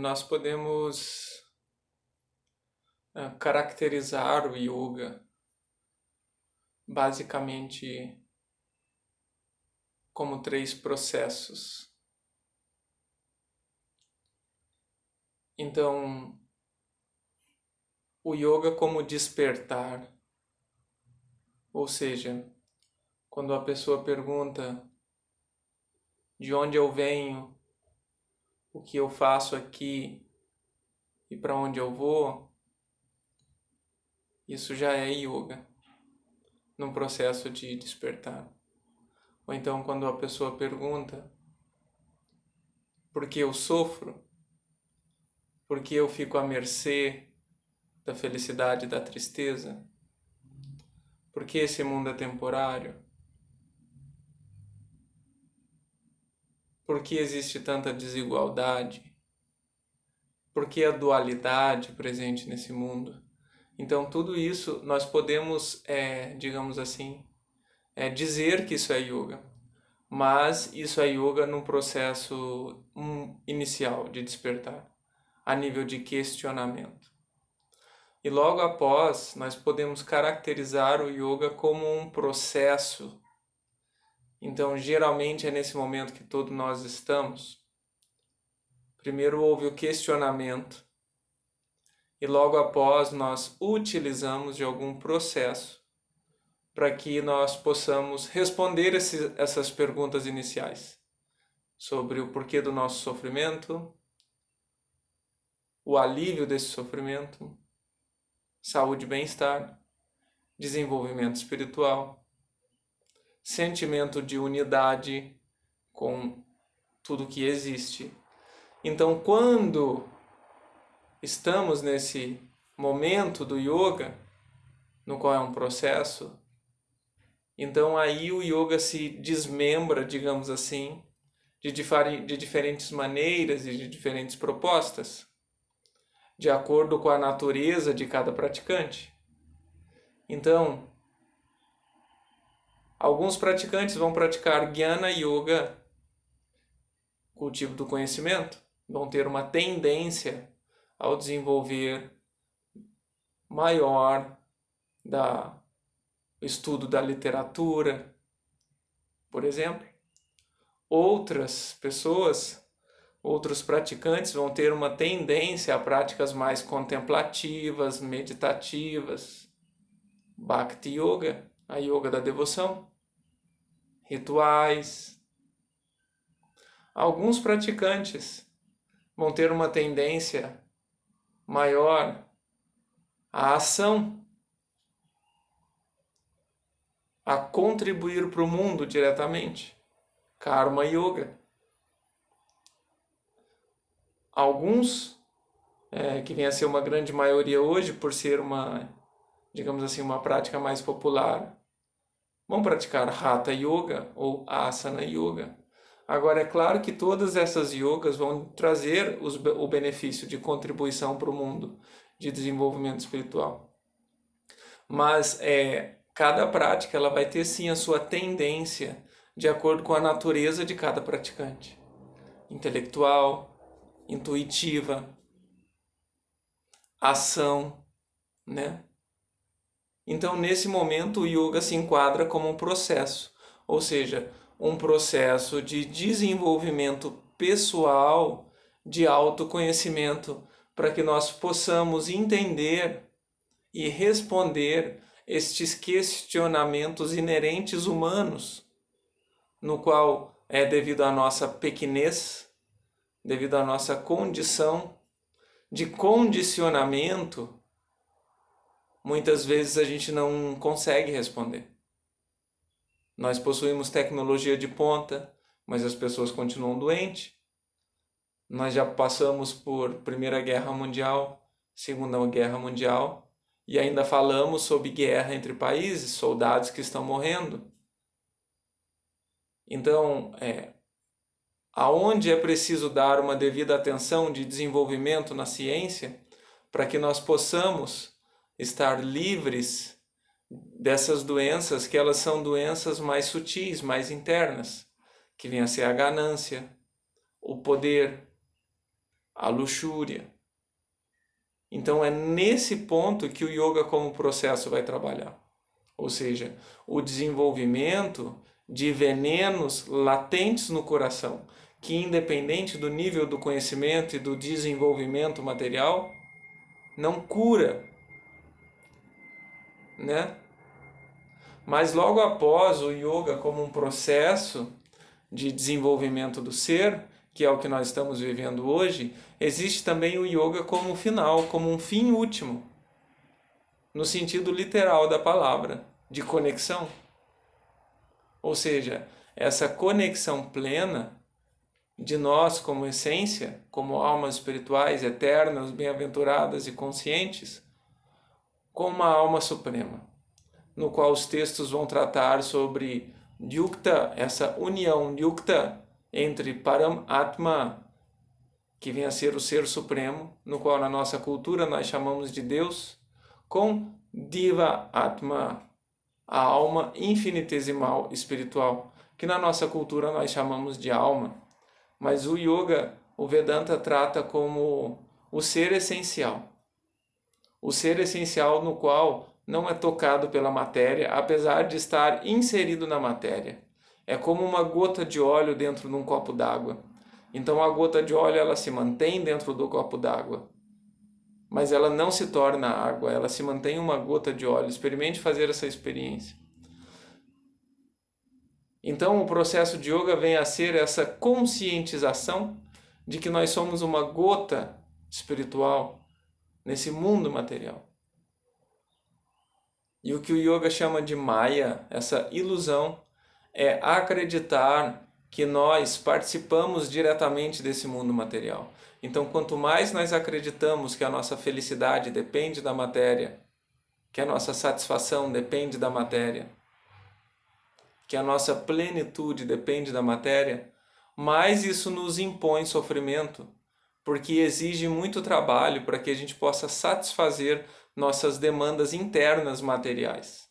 Nós podemos caracterizar o yoga basicamente como três processos. Então, o yoga como despertar, ou seja, quando a pessoa pergunta de onde eu venho, o que eu faço aqui e para onde eu vou, isso já é yoga, num processo de despertar. Ou então quando a pessoa pergunta por que eu sofro, por que eu fico à mercê da felicidade e da tristeza, por que esse mundo é temporário, por que existe tanta desigualdade, por que a dualidade presente nesse mundo. Então tudo isso nós podemos, digamos assim, dizer que isso é yoga, mas isso é yoga num processo inicial de despertar, a nível de questionamento. E logo após, nós podemos caracterizar o yoga como um processo. Então, geralmente é nesse momento que todos nós estamos. Primeiro houve o questionamento, e logo após nós utilizamos de algum processo para que nós possamos responder essas perguntas iniciais sobre o porquê do nosso sofrimento, o alívio desse sofrimento, saúde e bem-estar, desenvolvimento espiritual, sentimento de unidade com tudo que existe. Então, quando estamos nesse momento do yoga, no qual é um processo, então aí o yoga se desmembra, digamos assim, de diferentes maneiras e de diferentes propostas, de acordo com a natureza de cada praticante. Então, alguns praticantes vão praticar Jnana Yoga, cultivo do conhecimento, vão ter uma tendência ao desenvolver maior da estudo da literatura, por exemplo. Outras pessoas, outros praticantes vão ter uma tendência a práticas mais contemplativas, meditativas, Bhakti Yoga, a yoga da devoção, rituais. Alguns praticantes vão ter uma tendência maior à ação, a contribuir para o mundo diretamente, Karma Yoga. Alguns, que vem a ser uma grande maioria hoje, por ser uma, digamos assim, uma prática mais popular, vão praticar Hatha Yoga ou Asana Yoga. Agora, é claro que todas essas yogas vão trazer o benefício de contribuição para o mundo, de desenvolvimento espiritual. Mas cada prática ela vai ter sim a sua tendência de acordo com a natureza de cada praticante. Intelectual, intuitiva, ação, né? Então, nesse momento, o yoga se enquadra como um processo, ou seja, um processo de desenvolvimento pessoal, de autoconhecimento, para que nós possamos entender e responder estes questionamentos inerentes humanos, no qual é devido à nossa pequenez, devido à nossa condição de condicionamento, muitas vezes a gente não consegue responder. Nós possuímos tecnologia de ponta, mas as pessoas continuam doentes. Nós já passamos por Primeira Guerra Mundial, Segunda Guerra Mundial, e ainda falamos sobre guerra entre países, soldados que estão morrendo. Então, aonde é preciso dar uma devida atenção de desenvolvimento na ciência para que nós possamos estar livres dessas doenças, que elas são doenças mais sutis, mais internas, que vem a ser a ganância, o poder, a luxúria. Então é nesse ponto que o yoga como processo vai trabalhar. Ou seja, o desenvolvimento de venenos latentes no coração, que independente do nível do conhecimento e do desenvolvimento material, não cura, né? Mas logo após o yoga como um processo de desenvolvimento do ser, que é o que nós estamos vivendo hoje, existe também o yoga como final, como um fim último, no sentido literal da palavra, de conexão. Ou seja, essa conexão plena de nós como essência, como almas espirituais eternas, bem-aventuradas e conscientes, com uma alma suprema, no qual os textos vão tratar sobre Yukta, essa união Yukta entre Paramatma, que vem a ser o Ser Supremo, no qual na nossa cultura nós chamamos de Deus, com Diva Atma, a alma infinitesimal espiritual, que na nossa cultura nós chamamos de alma. Mas o yoga, o Vedanta trata como o ser essencial. O ser essencial no qual não é tocado pela matéria, apesar de estar inserido na matéria. É como uma gota de óleo dentro de um copo d'água. Então a gota de óleo ela se mantém dentro do copo d'água, mas ela não se torna água, ela se mantém uma gota de óleo. Experimente fazer essa experiência. Então o processo de yoga vem a ser essa conscientização de que nós somos uma gota espiritual nesse mundo material. E o que o yoga chama de Maya, essa ilusão, é acreditar que nós participamos diretamente desse mundo material. Então, quanto mais nós acreditamos que a nossa felicidade depende da matéria, que a nossa satisfação depende da matéria, que a nossa plenitude depende da matéria, mais isso nos impõe sofrimento, porque exige muito trabalho para que a gente possa satisfazer nossas demandas internas materiais,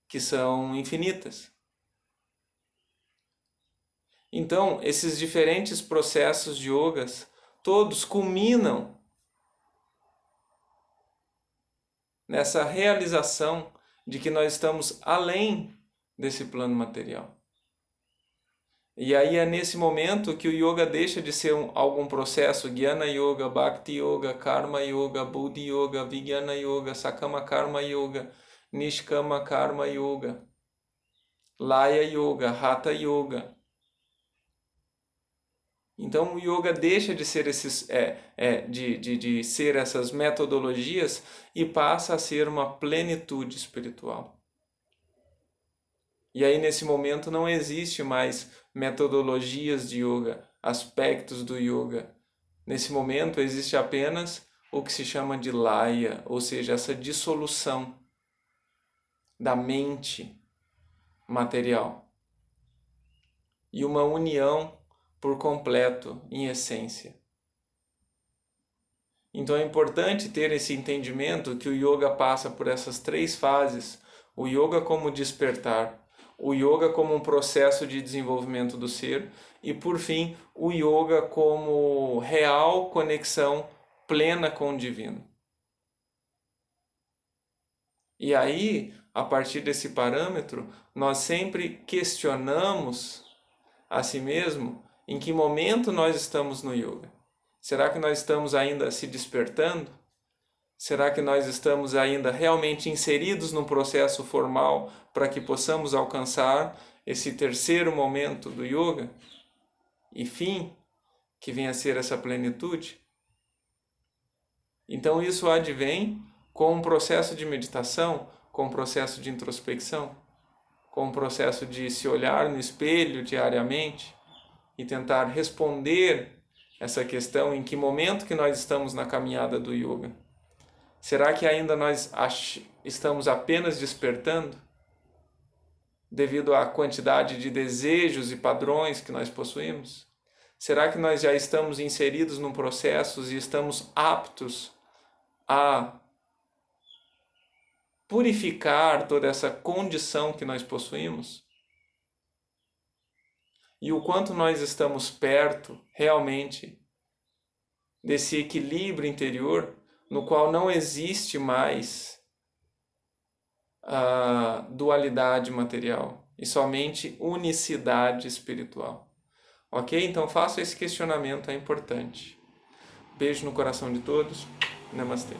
que são infinitas. Então, esses diferentes processos de yogas, todos culminam nessa realização de que nós estamos além desse plano material. E aí é nesse momento que o yoga deixa de ser algum processo, Jnana Yoga, Bhakti Yoga, Karma Yoga, Buddhi Yoga, Vijnana Yoga, Sakama Karma Yoga, Nishkama Karma Yoga, Laya Yoga, Hatha Yoga. Então o yoga deixa de ser de ser essas metodologias e passa a ser uma plenitude espiritual. E aí nesse momento não existe mais metodologias de yoga, aspectos do yoga. Nesse momento existe apenas o que se chama de laya, ou seja, essa dissolução da mente material e uma união por completo em essência. Então é importante ter esse entendimento que o yoga passa por essas três fases: o yoga como despertar, o yoga como um processo de desenvolvimento do ser e, por fim, o yoga como real conexão plena com o divino. E aí, a partir desse parâmetro, nós sempre questionamos a si mesmo em que momento nós estamos no yoga. Será que nós estamos ainda se despertando? Será que nós estamos ainda realmente inseridos num processo formal para que possamos alcançar esse terceiro momento do yoga e fim, que vem a ser essa plenitude? Então isso advém com um processo de meditação, com um processo de introspecção, com um processo de se olhar no espelho diariamente e tentar responder essa questão: em que momento que nós estamos na caminhada do yoga? Será que ainda nós estamos apenas despertando devido à quantidade de desejos e padrões que nós possuímos? Será que nós já estamos inseridos num processo e estamos aptos a purificar toda essa condição que nós possuímos? E o quanto nós estamos perto, realmente, desse equilíbrio interior no qual não existe mais a dualidade material e somente unicidade espiritual. Ok? Então faça esse questionamento, é importante. Beijo no coração de todos. Namastê.